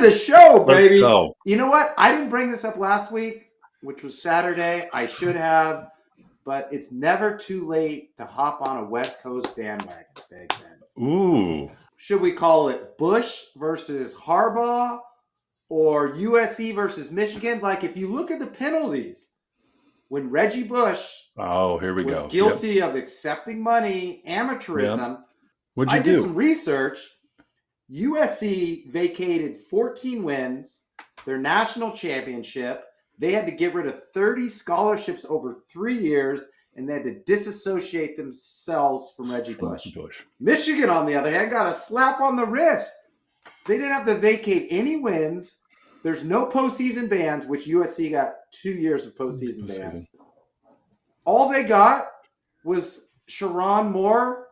the show, baby. Let's go. You know what? I didn't bring this up last week, which was Saturday. I should have, but it's never too late to hop on a West Coast bandwagon, Big Ben. Ooh. Should we call it Bush versus Harbaugh or USC versus Michigan? Like, if you look at the penalties, when Reggie Bush Here we was go. guilty of accepting money, amateurism, Yep. What'd you I did do? some research. USC vacated 14 wins, their national championship. They had to get rid of 30 scholarships over 3 years, and they had to disassociate themselves from Reggie Bush. Michigan, on the other hand, got a slap on the wrist. They didn't have to vacate any wins. There's no postseason bans, which USC got 2 years of postseason bans. All they got was Sharon Moore.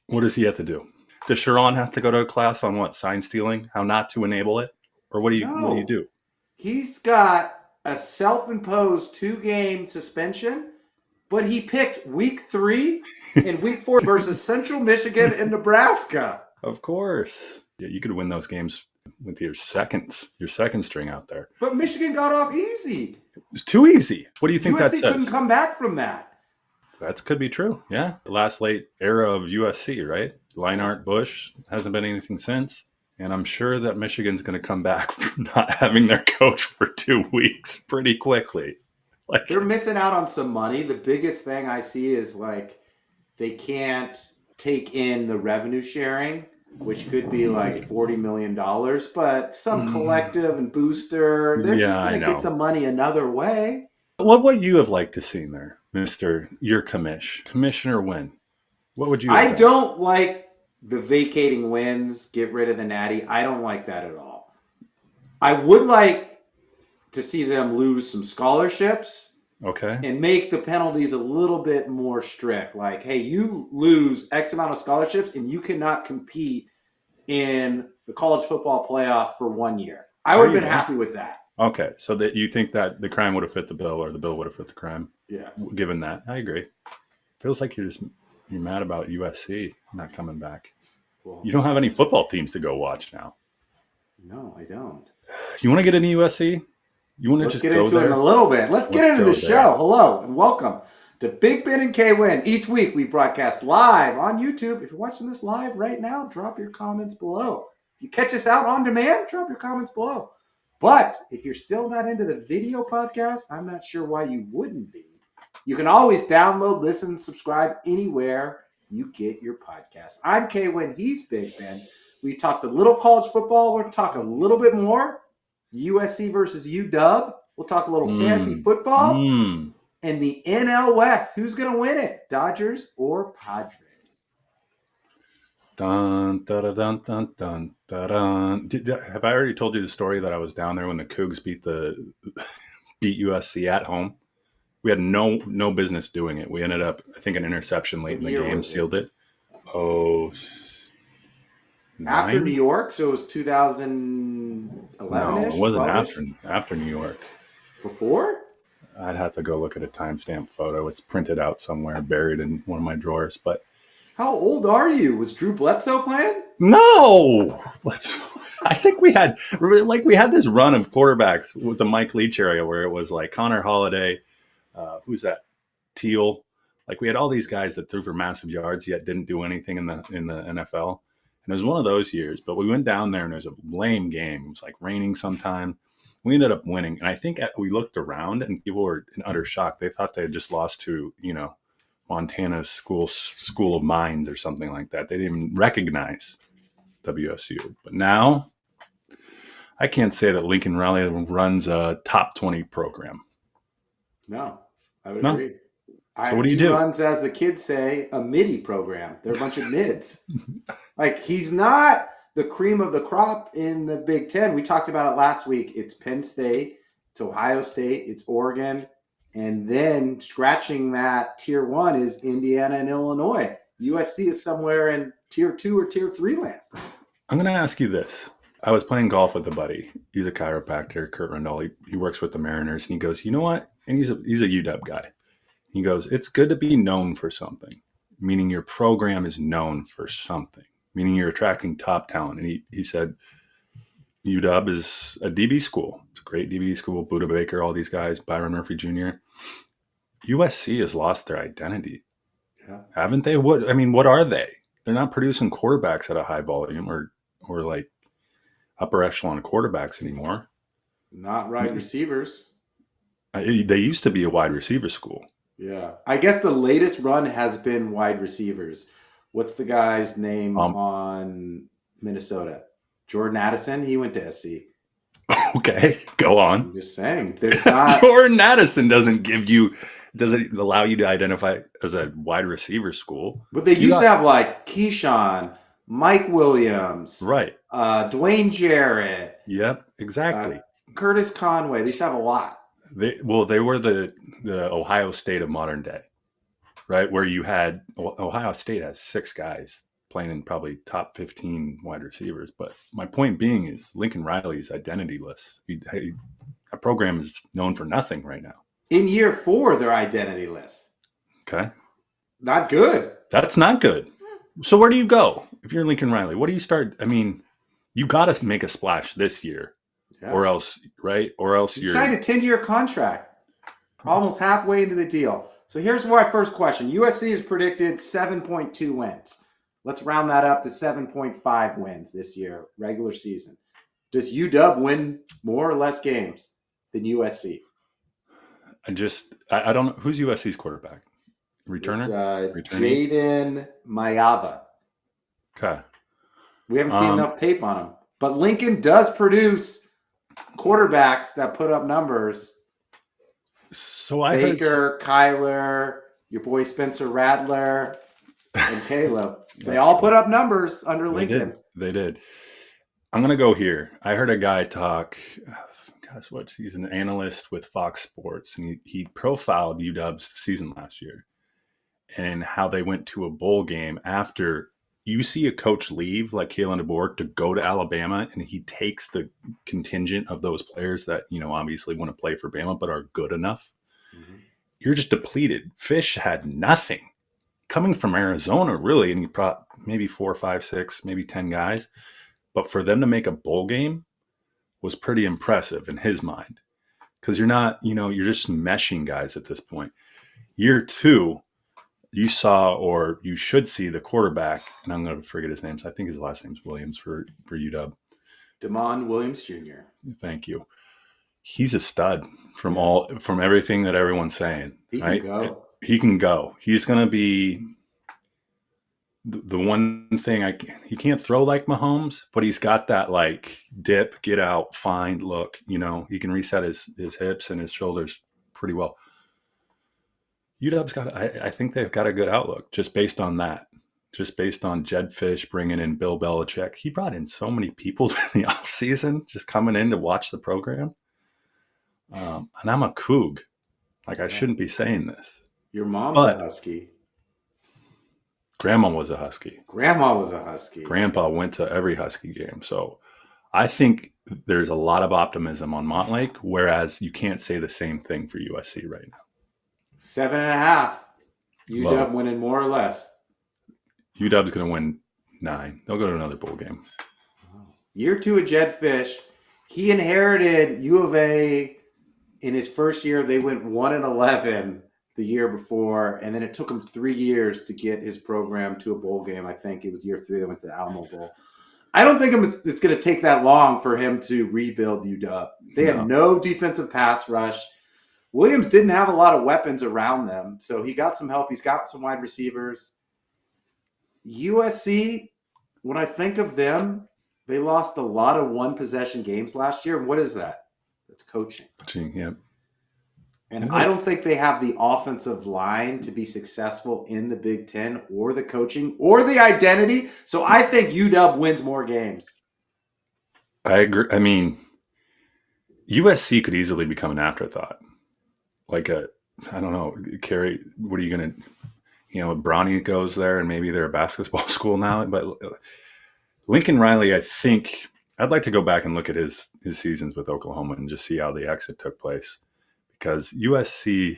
What does he have to do? Does Sharon have to go to a class on what? Sign stealing? How not to enable it? Or what do you do? He's got a self-imposed 2-game suspension, but he picked week 3 and week 4 versus Central Michigan and Nebraska. Of course. Yeah, you could win those games with your second string out there. But Michigan got off easy. It was too easy. What do you think USC that says? couldn't come back from that. That could be true. Yeah. The last late era of USC, right? Leinart, Bush, hasn't been anything since. And I'm sure that Michigan's going to come back from not having their coach for 2 weeks pretty quickly. They're missing out on some money. The biggest thing I see is they can't take in the revenue sharing, which could be like $40 million, but some collective and booster, they're just going to get the money another way. What would you have liked to see there, Mr. Your Commissioner Wynn? What would you have I don't like the vacating wins, get rid of the natty. I don't like that at all. I would like to see them lose some scholarships. Okay. And make the penalties a little bit more strict. Like, hey, you lose X amount of scholarships and you cannot compete in the college football playoff for 1 year. I would have been happy with that. Okay. So that you think that the crime would have fit the bill or the bill would have fit the crime? Yes. Given that. I agree. Feels like you're mad about USC not coming back. Well, you don't have any football teams to go watch now. No, I don't. You want to get into USC? You want to just go there? Let's get into it in a little bit. Let's get into the show. Hello and welcome to Big Ben and K-Win. Each week we broadcast live on YouTube. If you're watching this live right now, drop your comments below. If you catch us out on demand, drop your comments below. But if you're still not into the video podcast, I'm not sure why you wouldn't be. You can always download, listen, subscribe anywhere you get your podcast. I'm K-Win. He's Big Ben. We talked a little college football. We're talking a little bit more USC versus UW. We'll talk a little fantasy football and the NL West. Who's going to win it? Dodgers or Padres? Dun, dun, dun, dun, dun, dun. Have I already told you the story that I was down there when the Cougs beat USC at home? We had no business doing it. We ended up, I think, an interception late in the game sealed it. Oh, after New York, so it was 2011-ish? No, it wasn't after New York. Before? I'd have to go look at a timestamp photo. It's printed out somewhere, buried in one of my drawers. But how old are you? Was Drew Bledsoe playing? No. I think we had this run of quarterbacks with the Mike Leach area where it was like Connor Holiday, who's that? Teal. Like we had all these guys that threw for massive yards yet didn't do anything in the NFL. And it was one of those years, but we went down there and it was a lame game. It was like raining sometime. We ended up winning. And I think we looked around and people were in utter shock. They thought they had just lost to, Montana's School of Mines or something like that. They didn't even recognize WSU. But now I can't say that Lincoln Riley runs a top 20 program. No, I would agree. So what do you do? He runs, as the kids say, a midi program. They're a bunch of mids. Like, he's not the cream of the crop in the Big Ten. We talked about it last week. It's Penn State, it's Ohio State, it's Oregon, and then scratching that tier 1 is Indiana and Illinois. USC is somewhere in tier 2 or tier 3 land. I'm going to ask you this. I was playing golf with a buddy. He's a chiropractor, Kurt Rendell. He works with the Mariners, and he goes, you know what? And he's a UW guy. He goes, it's good to be known for something, meaning your program is known for something, meaning you're attracting top talent. And he said, UW is a DB school. It's a great DB school. Buda Baker, all these guys, Byron Murphy Jr. USC has lost their identity, haven't they? What are they? They're not producing quarterbacks at a high volume or like upper echelon quarterbacks anymore. Not wide receivers. They used to be a wide receiver school. Yeah. I guess the latest run has been wide receivers. What's the guy's name on Minnesota? Jordan Addison. He went to SC. Okay, go on. I'm just saying. There's not Jordan Addison doesn't allow you to identify as a wide receiver school. But they used to have like Keyshawn, Mike Williams, right? Dwayne Jarrett. Yep, exactly. Curtis Conway. They used to have a lot. They were the Ohio State of modern day, right? Where you had Ohio State has 6 guys playing in probably top 15 wide receivers. But my point being is Lincoln Riley's identityless. A program is known for nothing right now. In year 4, they're identityless. Okay. Not good. That's not good. So where do you go if you're Lincoln Riley? What do you start? I mean, you got to make a splash this year, or else, right? Or else you signed a 10-year contract, almost halfway into the deal. So here's my first question. USC is predicted 7.2 wins. Let's round that up to 7.5 wins this year, regular season. Does UW win more or less games than USC? I don't know. Who's USC's quarterback? Returner? Jaden Mayava. Okay. We haven't seen enough tape on him. But Lincoln does produce quarterbacks that put up numbers. So Baker, Kyler, your boy Spencer Rattler, and Caleb. They all put up numbers under Lincoln. They did. I'm going to go here. I heard a guy talk, he's an analyst with Fox Sports, and he profiled UW's season last year and how they went to a bowl game after you see a coach leave like Kalen DeBoer to go to Alabama, and he takes the contingent of those players that, obviously want to play for Bama but are good enough. Mm-hmm. You're just depleted. Fish had nothing coming from Arizona, really, and he brought maybe 4, 5, 6, maybe 10 guys. But for them to make a bowl game was pretty impressive in his mind, because you're not, you're just meshing guys at this point. Year 2, you saw, or you should see, the quarterback, and I'm going to forget his name. So I think his last name's Williams for UW. Damon Williams Jr. Thank you. He's a stud from everything that everyone's saying. He can go. He can go. He's going to be the one thing he can't throw like Mahomes, but he's got that like dip, get out, find look. He can reset his hips and his shoulders pretty well. UW's I think they've got a good outlook just based on that. Just based on Jed Fish bringing in Bill Belichick. He brought in so many people during the offseason just coming in to watch the program. And I'm a Coug. Like, I shouldn't be saying this. Your mom's a Husky. Grandma was a Husky. Grandma was a Husky. Grandpa went to every Husky game. So I think there's a lot of optimism on Montlake, whereas you can't say the same thing for USC right now. 7.5. UW winning more or less. UW's going to win 9. They'll go to another bowl game. Year 2 of Jed Fish. He inherited U of A in his first year. They went 1-11 the year before, and then it took him 3 years to get his program to a bowl game. I think it was year 3 they went to the Alamo Bowl. I don't think it's going to take that long for him to rebuild UW. They had no defensive pass rush. Williams didn't have a lot of weapons around them, so he got some help. He's got some wide receivers. USC, when I think of them, they lost a lot of one-possession games last year. And what is that? That's coaching. Coaching, yeah. And I don't think they have the offensive line to be successful in the Big Ten, or the coaching, or the identity. So I think UW wins more games. I agree. I mean, USC could easily become an afterthought. Like I don't know, Carrie, what are you going to, Bronny goes there and maybe they're a basketball school now. But Lincoln Riley, I think, I'd like to go back and look at his seasons with Oklahoma and just see how the exit took place. Because USC,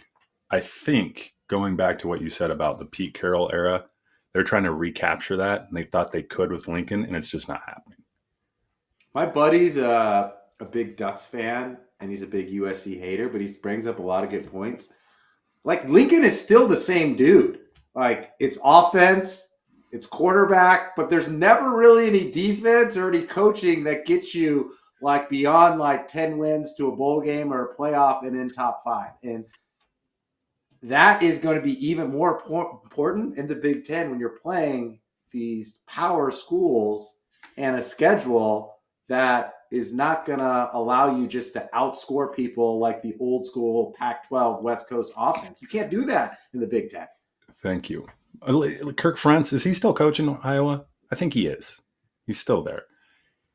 I think, going back to what you said about the Pete Carroll era, they're trying to recapture that, and they thought they could with Lincoln, and it's just not happening. My buddy's a big Ducks fan, and he's a big USC hater, but he brings up a lot of good points. Like Lincoln is still the same dude. Like it's offense, it's quarterback, but there's never really any defense or any coaching that gets you like beyond like 10 wins to a bowl game or a playoff and in top 5. And that is going to be even more important in the Big Ten when you're playing these power schools and a schedule that is not going to allow you just to outscore people like the old school Pac-12 West Coast offense. You can't do that in the Big Ten. Thank you. Kirk Ferentz, is he still coaching Iowa? I think he is. He's still there.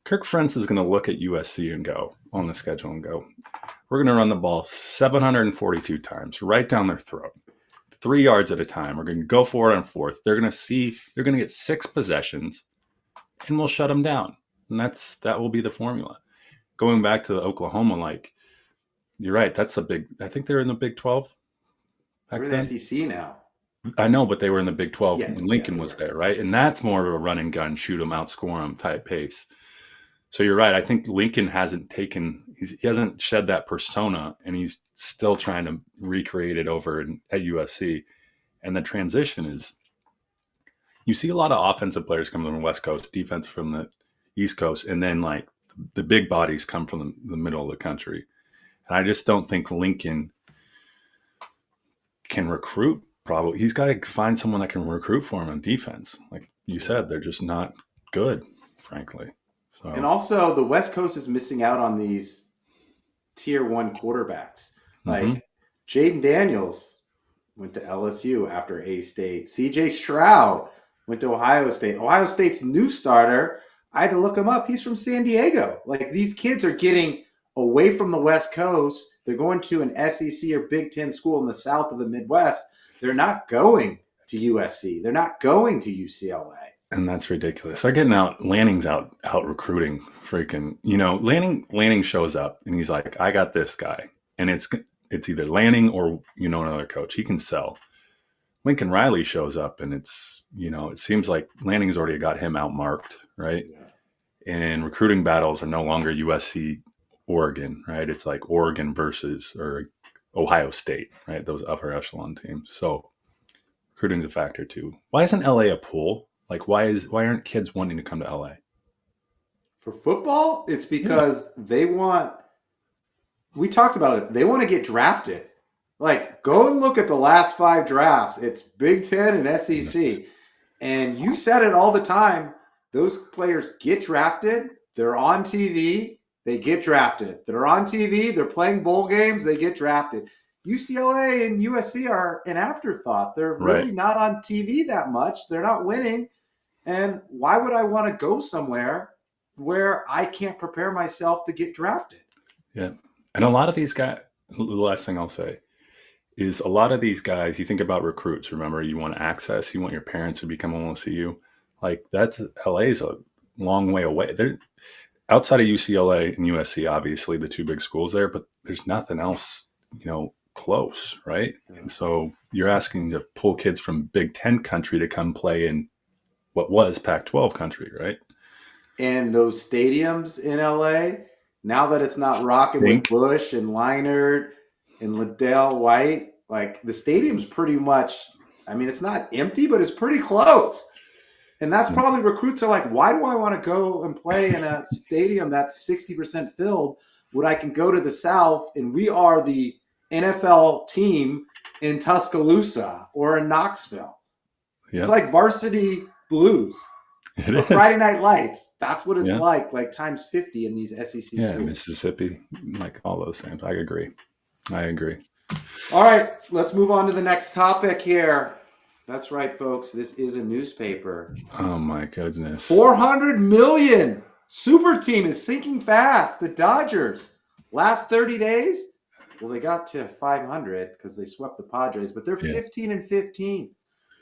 Kirk Ferentz is going to look at USC and go on the schedule and go, we're going to run the ball 742 times right down their throat, 3 yards at a time. We're going to go for it on fourth. They're going to get 6 possessions, and we'll shut them down. And that will be the formula. Going back to Oklahoma, like you're right. That's a big. I think they're in the Big 12. They're in the SEC now. I know, but they were in the Big 12 Yes, when Lincoln was there, right? And that's more of a run and gun, shoot them, outscore them type pace. So you're right. I think Lincoln hasn't he hasn't shed that persona, and he's still trying to recreate it over at USC. And the transition is, you see a lot of offensive players come from the West Coast, defense from the East Coast, and then like the big bodies come from the middle of the country. And I just don't think Lincoln can recruit. Probably he's got to find someone that can recruit for him on defense. Like you said, they're just not good, frankly. So. And also the West Coast is missing out on these tier 1 quarterbacks. Like Jaden Daniels went to LSU after A-State. CJ Stroud went to Ohio State. Ohio State's new starter, I had to look him up. He's from San Diego. Like these kids are getting away from the West Coast. They're going to an SEC or Big Ten school in the south of the Midwest. They're not going to USC. They're not going to UCLA. And that's ridiculous. They're getting Lanning's out recruiting freaking, Lanning shows up and he's like, I got this guy. And it's either Lanning or, another coach. He can sell. Lincoln Riley shows up and it's, it seems like Lanning's already got him outmarked, right? Yeah. And recruiting battles are no longer USC, Oregon, right? It's like Oregon versus or Ohio State, right? Those upper echelon teams. So recruiting's a factor too. Why isn't LA a pool? Like why aren't kids wanting to come to LA? For football, it's because they want, we talked about it, they want to get drafted. Like go and look at the last 5 drafts. It's Big Ten and SEC. And you said it all the time. Those players get drafted. They're on TV. They get drafted. They're on TV. They're playing bowl games. They get drafted. UCLA and USC are an afterthought. They're really not on TV that much. They're not winning. And why would I want to go somewhere where I can't prepare myself to get drafted? Yeah. And a lot of these guys, the last thing I'll say is a lot of these guys, you think about recruits, remember, you want access, you want your parents to become able to see you. Like LA is a long way away. They're outside of UCLA and USC, obviously the 2 big schools there, but there's nothing else, close, right? Yeah. And so you're asking to pull kids from Big Ten country to come play in what was Pac-12 country, right? And those stadiums in LA, now that it's not rocking with Bush and Leinart and Liddell White, like the stadium's pretty much, it's not empty, but it's pretty close. And that's probably recruits are like, why do I want to go and play in a stadium that's 60% filled when I can go to the South and we are the NFL team in Tuscaloosa or in Knoxville? Yep. It's like Varsity Blues. It is. Friday Night Lights. That's what it's like times 50 in these SEC schools. Yeah, Mississippi, like all those things. I agree. All right, let's move on to the next topic here. That's right, folks. This is a newspaper. Oh, my goodness. 400 million. Super team is sinking fast. The Dodgers. Last 30 days, well, they got to 500 because they swept the Padres, but they're 15-15.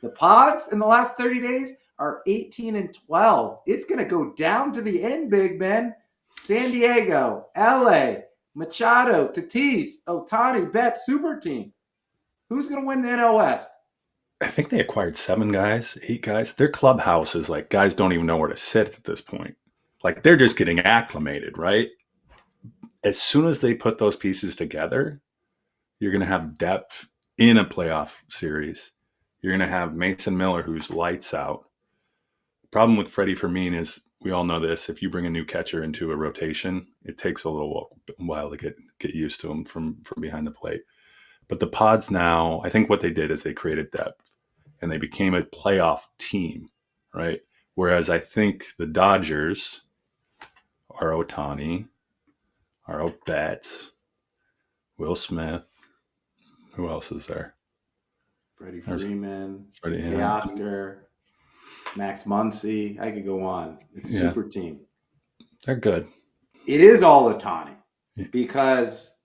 The Pods in the last 30 days are 18-12. It's going to go down to the end, Big Ben. San Diego, LA, Machado, Tatis, Ohtani, Betts, super team. Who's going to win the NL West? I think they acquired 7 guys, 8 guys. Their clubhouse is like guys don't even know where to sit at this point. Like they're just getting acclimated, right? As soon as they put those pieces together, you're going to have depth in a playoff series. You're going to have Mason Miller, who's lights out. The problem with Freddie Fermin is, we all know this, if you bring a new catcher into a rotation, it takes a little while to get used to him from behind the plate. But the Pods now, I think what they did is they created depth and they became a playoff team, right? Whereas I think the Dodgers are Ohtani, are Betts, Will Smith. Who else is there? Freddie Freeman, Freddie, Teoscar, Max Muncy. I could go on. It's a super team. They're good. It is all Ohtani because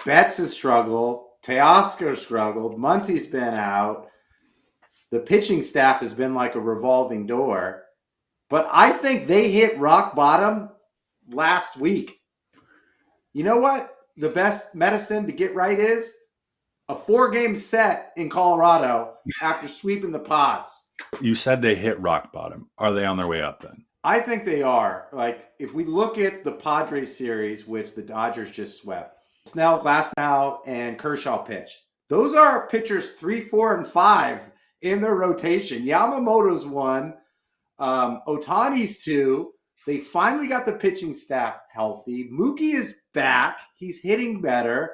Betts has struggled, Teoscar struggled, Muncy's been out. The pitching staff has been like a revolving door. But I think they hit rock bottom last week. You know what the best medicine to get right is? A 4-game set in Colorado after sweeping the Pods. You said they hit rock bottom. Are they on their way up then? I think they are. Like, if we look at the Padres series, which the Dodgers just swept, Snell, Glasnow, and Kershaw pitched. Those are pitchers 3, 4, and 5 in their rotation. Yamamoto's 1. Ohtani's 2. They finally got the pitching staff healthy. Mookie is back. He's hitting better.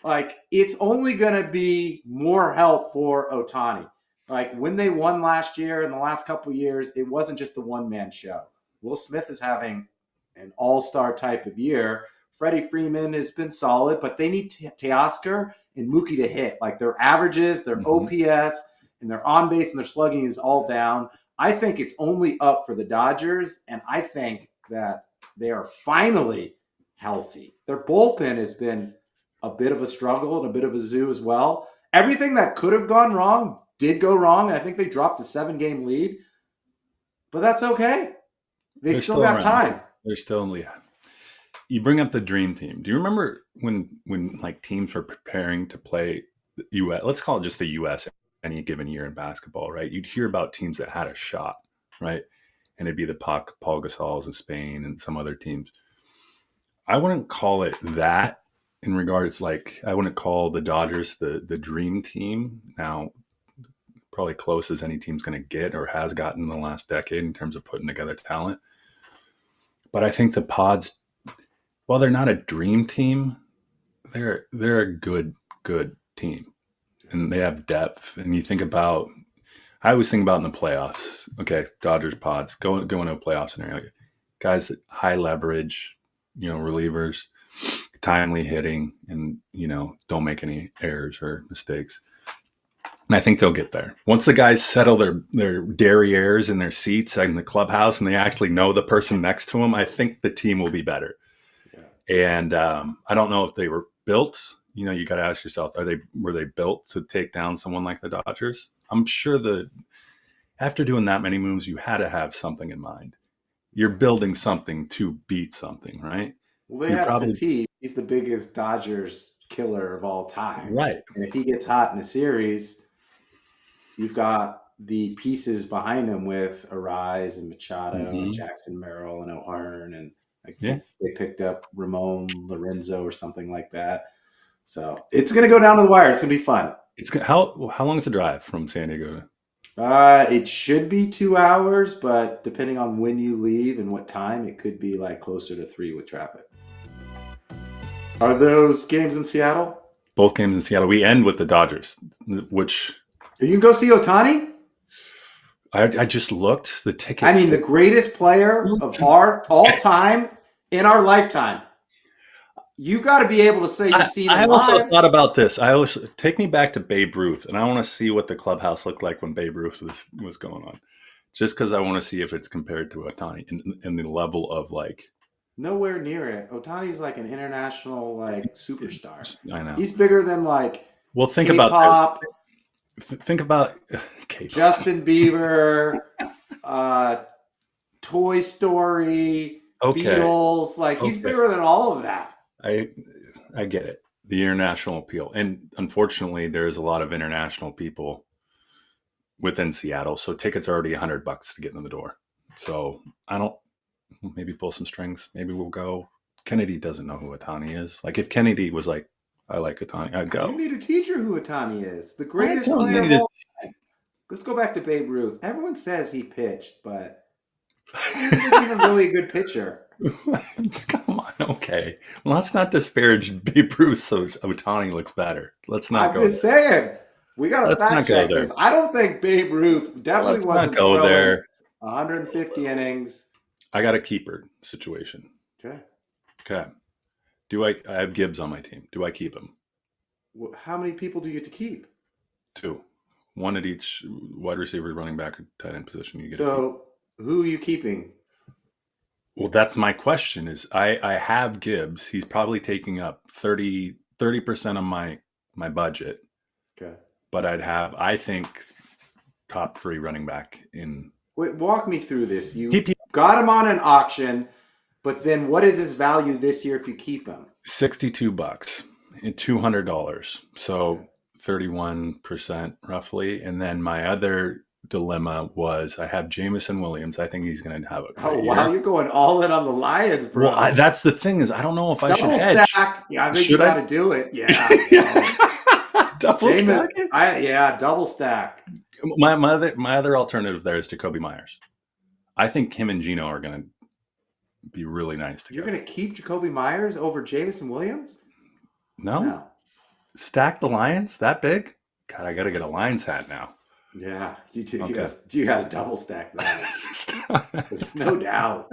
Like, it's only going to be more help for Ohtani. Like, when they won last year and the last couple of years, it wasn't just the one-man show. Will Smith is having an all-star type of year. Freddie Freeman has been solid, but they need Teoscar and Mookie to hit. Like, their averages, their OPS, and their on-base and their slugging is all down. I think it's only up for the Dodgers, and I think that they are finally healthy. Their bullpen has been a bit of a struggle and a bit of a zoo as well. Everything that could have gone wrong did go wrong, and I think they dropped a 7-game lead. But that's okay. They're still got time. They're still in lead. You bring up the dream team. Do you remember when like teams were preparing to play the U.S., let's call it just the U.S. any given year in basketball, right? You'd hear about teams that had a shot, right? And it'd be the Paul Gasols of Spain and some other teams. I wouldn't call it that in regards, like, I wouldn't call the Dodgers the dream team. Now, probably close as any team's going to get or has gotten in the last decade in terms of putting together talent. But I think the Pods, while they're not a dream team, they're a good team. And they have depth. And you think about, I always think about in the playoffs, okay, Dodgers, Pods, going to a playoff scenario. Guys, high leverage, relievers, timely hitting, and, don't make any errors or mistakes. And I think they'll get there. Once the guys settle their derrieres in their seats in the clubhouse and they actually know the person next to them, I think the team will be better. Yeah. And I don't know if they were built. You got to ask yourself, were they built to take down someone like the Dodgers? I'm sure after doing that many moves, you had to have something in mind. You're building something to beat something, right? Well, they have Tatis. He's the biggest Dodgers killer of all time. Right. And if he gets hot in a series, you've got the pieces behind him with Arise and Machado and Jackson Merrill and O'Hearn. And they picked up Ramon Lorenzo or something like that. So it's going to go down to the wire. It's going to be fun. How long is the drive from San Diego? It should be 2 hours, but depending on when you leave and what time, it could be like closer to 3 with traffic. Are those games in Seattle? Both games in Seattle. We end with the Dodgers, which... You can go see Ohtani? I just looked. The tickets... I mean, the greatest player of our all time in our lifetime. You got to be able to say you've seen him live. I also thought about this. Take me back to Babe Ruth, and I want to see what the clubhouse looked like when Babe Ruth was going on. Just because I want to see if it's compared to Ohtani in the level of like... Nowhere near it. Ohtani's like an international superstar. I know. He's bigger than Well, think K-pop, about this. Think about K-pop. Justin Bieber, Toy Story, Beatles. He's bigger than all of that. I get it. The international appeal. And unfortunately, there's a lot of international people within Seattle. So tickets are already $100 to get in the door. So I don't maybe pull some strings. Maybe we'll go. Kennedy doesn't know who Ohtani is. Like if Kennedy was like, I like Ohtani, I'd go. You need to teach her who Ohtani is. The I greatest don't player of need all time. Let's go back to Babe Ruth. Everyone says he pitched, but he wasn't even really a good pitcher. Come on, okay. Well, let's not disparage Babe Ruth so Ohtani looks better. Let's not I'm go just there. saying. We got to Let's not fact go check there. this. I don't think Babe Ruth definitely Let's not wasn't go throwing there. 150 innings. I got a keeper situation. Okay. Okay. I have Gibbs on my team. Do I keep him? How many people do you get to keep? 2. 1 at each wide receiver, running back, or tight end position. You get So who are you keeping? Well, that's my question is I have Gibbs. He's probably taking up 30% of my budget. Okay. But I'd have, I think, top 3 running back in. Wait, walk me through this. You got him on an auction, but then what is his value this year if you keep him? $62 and $200. So 31% roughly. And then my other dilemma was I have Jamison Williams. I think he's going to have a great wow, year. you're going all in on the Lions, bro. Well, that's the thing is I don't know if I should hedge. Stack. Yeah, I think you got to do it. Yeah. Double stack? Double stack. My other alternative there is Jacoby Myers. I think him and Gino are going to be really nice together. You're going to keep Jacoby Myers over Jamison Williams? No. Stack the Lions that big? God, I got to get a Lions hat now. Yeah, you do. Okay. You got to double stack that. There's no doubt.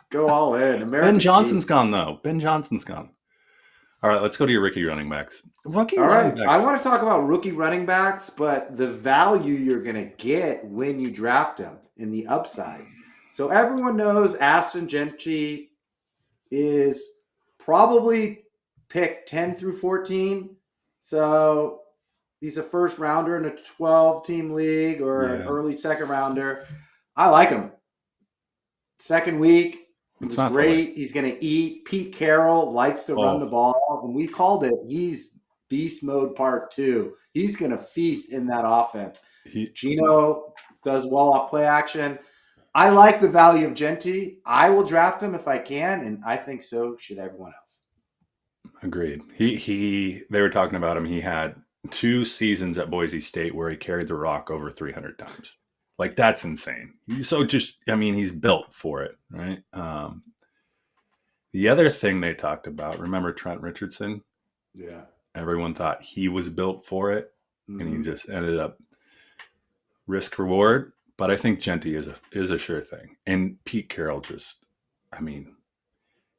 Go all in. Ben Johnson's gone, though. Ben Johnson's gone. All right, let's go to your rookie running backs. All right, I want to talk about rookie running backs, but the value you're going to get when you draft them in the upside. So everyone knows Aston Gentry is probably picked 10 through 14. So he's a first rounder in a 12-team league or an early second rounder. I like him. Second week. It's great. He's going to eat. Pete Carroll likes to run the ball, and we called it. He's beast mode part 2. He's going to feast in that offense. Gino does well off play action. I like the value of Genty. I will draft him if I can, and I think so should everyone else. Agreed. They were talking about him. He had 2 seasons at Boise State where he carried the rock over 300 times. Like, that's insane. He's built for it, right? The other thing they talked about, remember Trent Richardson? Yeah. Everyone thought he was built for it, and he just ended up risk reward. But I think Genty is a sure thing. And Pete Carroll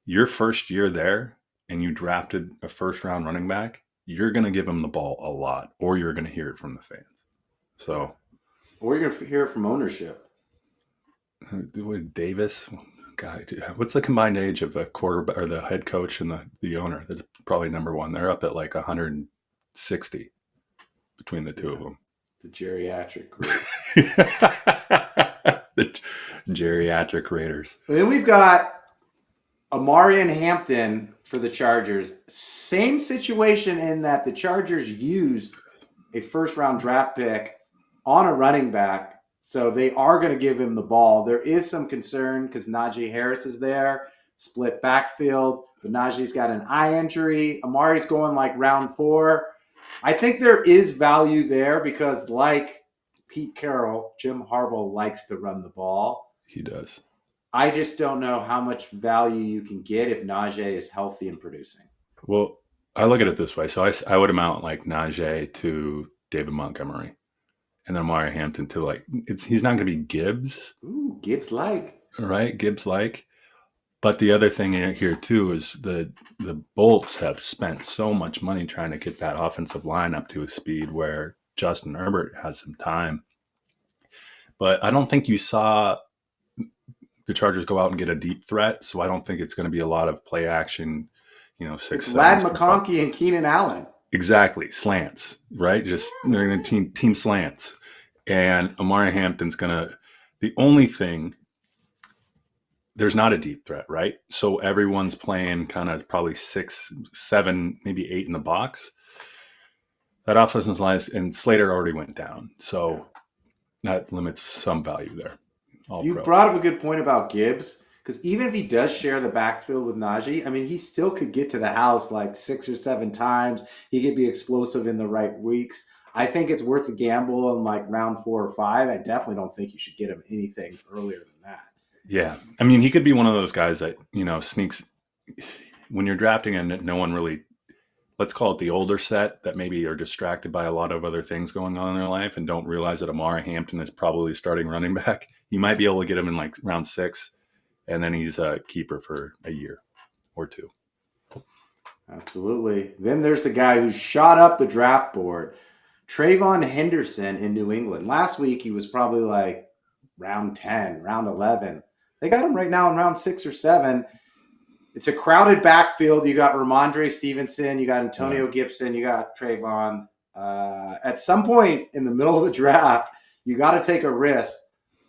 your first year there, and you drafted a first-round running back, you're going to give him the ball a lot, or you're going to hear it from the fans. So... Or you're going to hear it from ownership. Davis, God, what's the combined age of the quarterback or the head coach and the owner? That's probably number one. They're up at like 160 between the two of them. The geriatric group. The geriatric Raiders. And then we've got Amarian Hampton for the Chargers. Same situation in that the Chargers used a first-round draft pick on a running back, so they are going to give him the ball. There is some concern because Najee Harris is there, split backfield, but Najee's got an eye injury. Amari's going like round 4. I think there is value there because, like Pete Carroll, Jim Harbaugh likes to run the ball. He does. I just don't know how much value you can get if Najee is healthy and producing. Well, I look at it this way. So I would amount like Najee to David Montgomery. And then Amari Hampton to he's not going to be Gibbs. Ooh, Gibbs-like. Right, Gibbs-like. But the other thing here too is the Bolts have spent so much money trying to get that offensive line up to a speed where Justin Herbert has some time. But I don't think you saw the Chargers go out and get a deep threat, so I don't think it's going to be a lot of play action, 6, it's Lad McConkey and Keenan Allen. Exactly. Slants, right? Just they're going to team slants. And Amari Hampton's going to, the only thing, there's not a deep threat, right? So everyone's playing kind of probably 6, 7, maybe 8 in the box. That offensive line, and Slater already went down. So that limits some value there. You brought up a good point about Gibbs. Because even if he does share the backfield with Najee, I mean, he still could get to the house like 6 or 7 times. He could be explosive in the right weeks. I think it's worth a gamble in like round 4 or 5. I definitely don't think you should get him anything earlier than that. Yeah. I mean, he could be one of those guys that, sneaks when you're drafting and no one really, let's call it the older set that maybe are distracted by a lot of other things going on in their life and don't realize that Amari Hampton is probably starting running back. You might be able to get him in like round 6, and then he's a keeper for a year or 2. Absolutely. Then there's a guy who shot up the draft board, Trayvon Henderson in New England. Last week, he was probably like round 10, round 11. They got him right now in round 6 or 7. It's a crowded backfield. You got Ramondre Stevenson, you got Antonio Gibson, you got Trayvon. At some point in the middle of the draft, you got to take a risk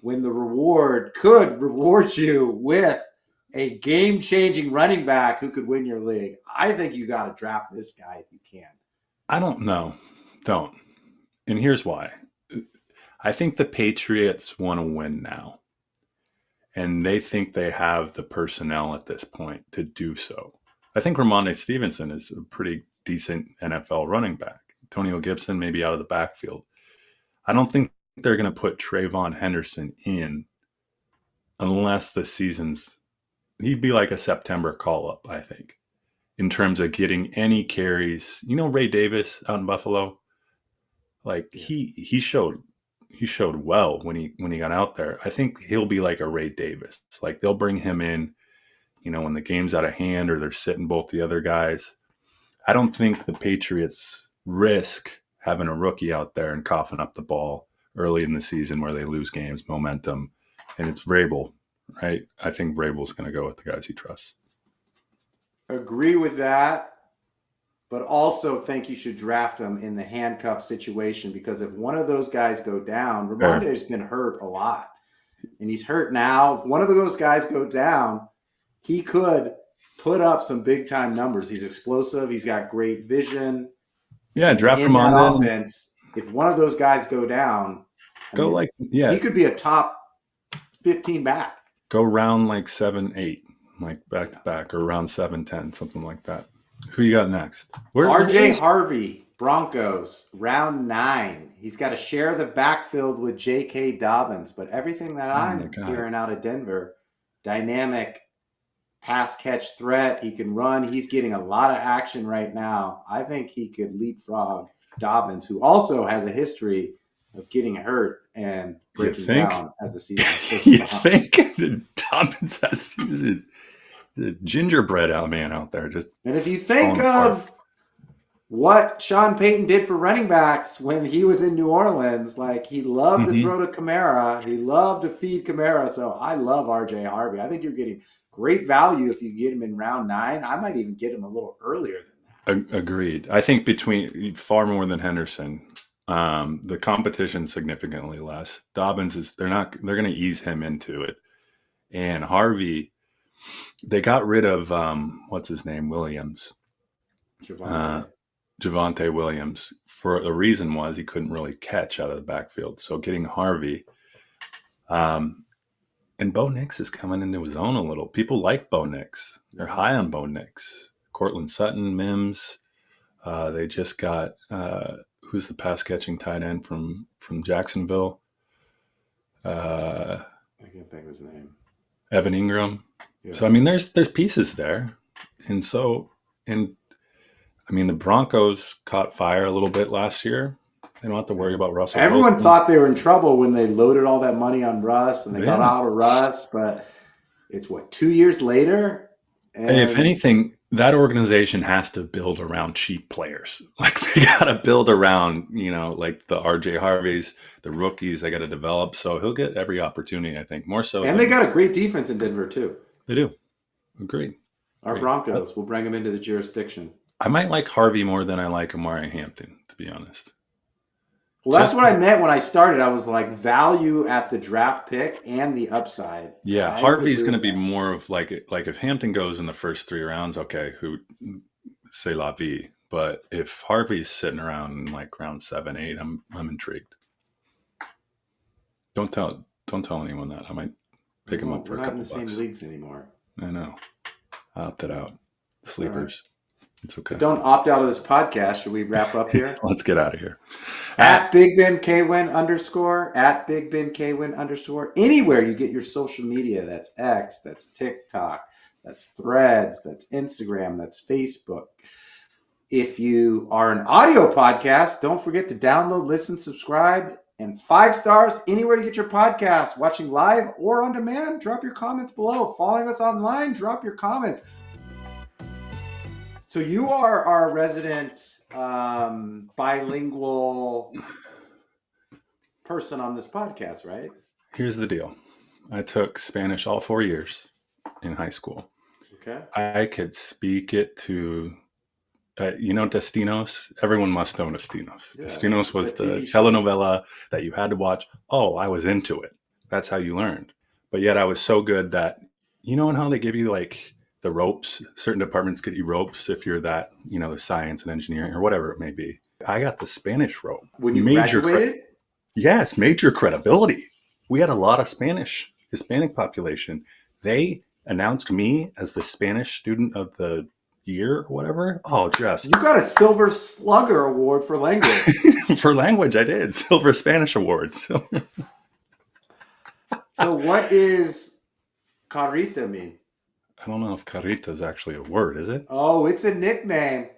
when the reward could reward you with a game-changing running back who could win your league. I think you got to draft this guy if you can. I don't know. Don't. And here's why. I think the Patriots want to win now. And they think they have the personnel at this point to do so. I think Ramondre Stevenson is a pretty decent NFL running back. Antonio Gibson maybe out of the backfield. I don't think they're going to put Trayvon Henderson in unless the season's... He'd be like a September call-up, I think, in terms of getting any carries. You know Ray Davis out in Buffalo? Like, he showed well when he got out there. I think he'll be like a Ray Davis. Like, they'll bring him in, when the game's out of hand or they're sitting both the other guys. I don't think the Patriots risk having a rookie out there and coughing up the ball early in the season where they lose games, momentum, and it's Vrabel, right? I think Vrabel's going to go with the guys he trusts. Agree with that. But also think you should draft him in the handcuff situation, because if one of those guys go down, Ramondre's been hurt a lot. And he's hurt now. If one of those guys go down, he could put up some big-time numbers. He's explosive. He's got great vision. Yeah, draft in Ramondre. That offense, if one of those guys go down, he could be a top 15 back. Go round like 7, 8, like back-to-back, or round 7, 10, something like that. Who you got next? RJ Harvey, Broncos, round 9. He's got to share the backfield with J.K. Dobbins, but everything that I'm hearing out of Denver, dynamic pass catch threat. He can run. He's getting a lot of action right now. I think he could leapfrog Dobbins, who also has a history of getting hurt and breaking down as the season. You think Dobbins has the gingerbread man out there just. And if you think of what Sean Payton did for running backs when he was in New Orleans, like, he loved to throw to Kamara, he loved to feed Kamara. So I love RJ Harvey. I think you're getting great value if you get him in round 9. I might even get him a little earlier than that. Agreed. I think between far more than Henderson. The competition significantly less. Dobbins they're going to ease him into it, and Harvey. They got rid of what's his name, Williams, Javonte Williams. For a reason was he couldn't really catch out of the backfield. So getting Harvey, and Bo Nix is coming into his own a little. People like Bo Nix. They're high on Bo Nix. Cortland Sutton, Mims. They just got who's the pass catching tight end from Jacksonville? I can't think of his name. Evan Ingram. Yeah. So, I mean, there's pieces there. And I mean, the Broncos caught fire a little bit last year. They don't have to worry about Russell Everyone Wilson. thought they were in trouble when they loaded all that money on Russ and they got out of Russ, but it's 2 years later? And if anything, that organization has to build around cheap players. Like, they got to build around, like the RJ Harveys, the rookies they got to develop. So he'll get every opportunity, I think, more so. And they got a great defense in Denver, too. They do. Agreed. Our Broncos will bring him into the jurisdiction. I might like Harvey more than I like Amari Hampton, to be honest. Well, that's what I meant when I started. I was like, value at the draft pick and the upside. Yeah, Harvey's going to be more of like if Hampton goes in the first 3 rounds, okay, who c'est la vie. But if Harvey's sitting around in like round 7, 8, I'm intrigued. Don't tell anyone that. pick him up for we're a not in couple the bucks. same leagues anymore. I know. I opted out. Sleepers. Right. It's okay. But don't opt out of this podcast. Should we wrap up here? Let's get out of here. At Big Ben KWin _ at Big Ben KWin _ anywhere you get your social media. That's X, that's TikTok, that's Threads, that's Instagram, that's Facebook. If you are an audio podcast, don't forget to download, listen, subscribe, and 5 stars anywhere you get your podcast. Watching live or on demand, drop your comments below. Following us online, drop your comments. So you are our resident bilingual person on this podcast, right? Here's the deal. I took Spanish all 4 years in high school. Okay. I could speak it to, Destinos? Everyone must know Destinos. Yeah, Destinos was the telenovela that you had to watch. Oh, I was into it. That's how you learned. But yet I was so good that, and how they give you like the ropes, certain departments get you ropes if you're that, the science and engineering or whatever it may be. I got the Spanish rope. When you graduated? Yes, major credibility. We had a lot of Hispanic population. They announced me as the Spanish student of the year or whatever. Oh, just. You got a Silver Slugger Award for language. For language, I did. Silver Spanish Award. So what is carita mean? I don't know if carita is actually a word, is it? Oh, it's a nickname.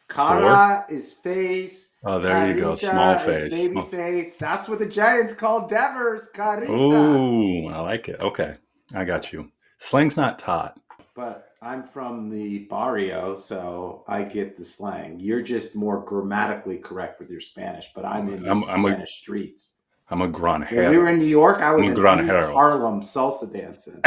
Cara is face. Oh, there you go. Small face. Baby face. That's what the Giants call Devers. Carita. Oh, I like it. Okay. I got you. Slang's not taught. But I'm from the barrio, so I get the slang. You're just more grammatically correct with your Spanish, but I'm in the Spanish streets. I'm a granjero. When we were in New York, I was in East Harlem salsa dancing.